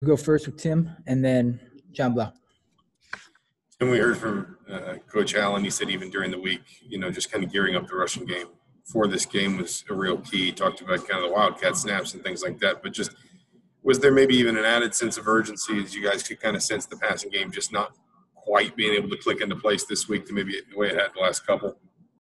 We'll go first with Tim and then John Blau. And we heard from Coach Allen. He said even during the week, just kind of gearing up the rushing game for this game was a real key. He talked about kind of the Wildcat snaps and things like that. But just was there maybe even an added sense of urgency as you guys could kind of sense the passing game just not quite being able to click into place this week to maybe the way it had the last couple?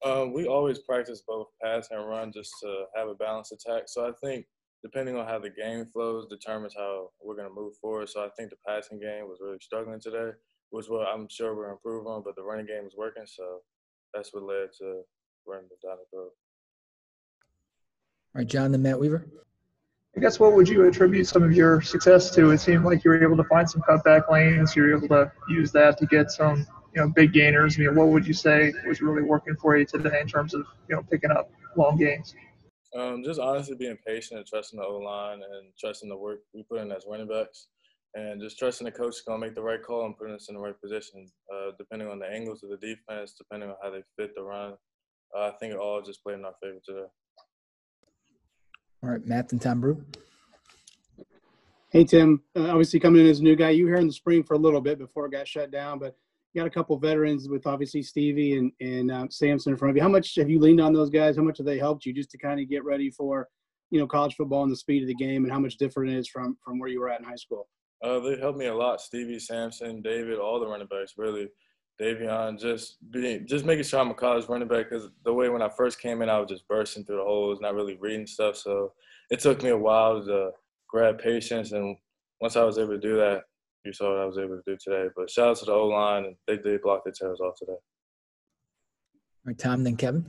We always practice both pass and run just to have a balanced attack. So I think depending on how the game flows determines how we're going to move forward. So I think the passing game was really struggling today, which what I'm sure we're improving on, but the running game is working. So that's what led to running down the throat. All right, John, then Matt Weaver. I guess what would you attribute some of your success to? It seemed like you were able to find some cutback lanes. You were able to use that to get some, big gainers. What would you say was really working for you today in terms of, picking up long gains? Just honestly being patient and trusting the O-line and trusting the work we put in as running backs, and just trusting the coach is going to make the right call and put us in the right position, depending on the angles of the defense, depending on how they fit the run. I think it all just played in our favor today. All right, Matt and Tom Brew. Hey, Tim. Obviously coming in as a new guy. You were here in the spring for a little bit before it got shut down, but you got a couple veterans with obviously Stevie and Samson in front of you. How much have you leaned on those guys? How much have they helped you just to kind of get ready for, college football and the speed of the game, and how much different it is from where you were at in high school? They helped me a lot. Stevie, Samson, David, all the running backs, really. Davion, just making sure I'm a college running back, because the way when I first came in, I was just bursting through the holes, not really reading stuff. So it took me a while to grab patience, and once I was able to do that, you saw what I was able to do today. But shout out to the O-line, and they did block their tails off today. All right, Tom, then Kevin.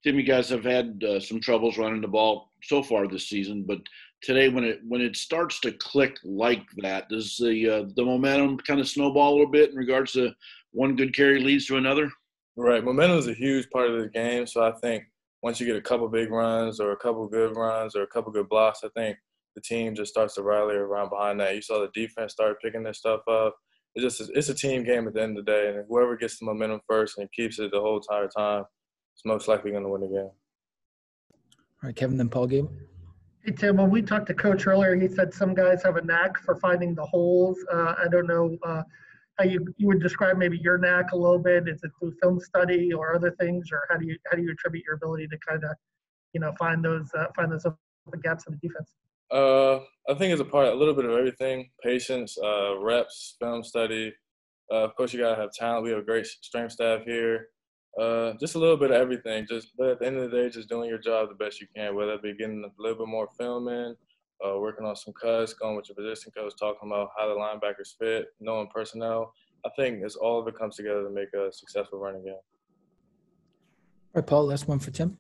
Tim, you guys have had some troubles running the ball so far this season, but today when it starts to click like that, does the momentum kind of snowball a little bit in regards to one good carry leads to another? Right. Momentum is a huge part of the game. So I think once you get a couple big runs or a couple good runs or a couple good blocks, I think the team just starts to rally around behind that. You saw the defense start picking their stuff up. It's a team game at the end of the day, and whoever gets the momentum first and keeps it the whole entire time is most likely going to win the game. All right, Kevin, then Paul Gable. Hey, Tim, when we talked to Coach earlier, he said some guys have a knack for finding the holes. I don't know how you would describe maybe your knack a little bit. Is it through film study or other things, or how do you attribute your ability to kind of find those open gaps in the defense? I think it's a little bit of everything: patience, reps, film study. Of course, you gotta have talent. We have a great strength staff here. Just a little bit of everything. But at the end of the day, just doing your job the best you can, whether it be getting a little bit more film in, working on some cuts, going with your position coach, talking about how the linebackers fit, knowing personnel. I think all of it comes together to make a successful running game. All right, Paul, last one for Tim.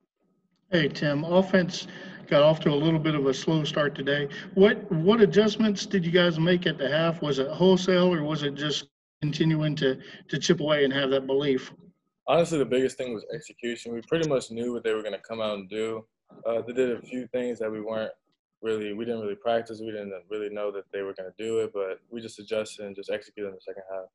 Hey, Tim, offense got off to a little bit of a slow start today. What adjustments did you guys make at the half? Was it wholesale, or was it just continuing to chip away and have that belief? Honestly, the biggest thing was execution. We pretty much knew what they were going to come out and do. They did a few things that we didn't really practice. We didn't really know that they were going to do it, but we just adjusted and just executed in the second half.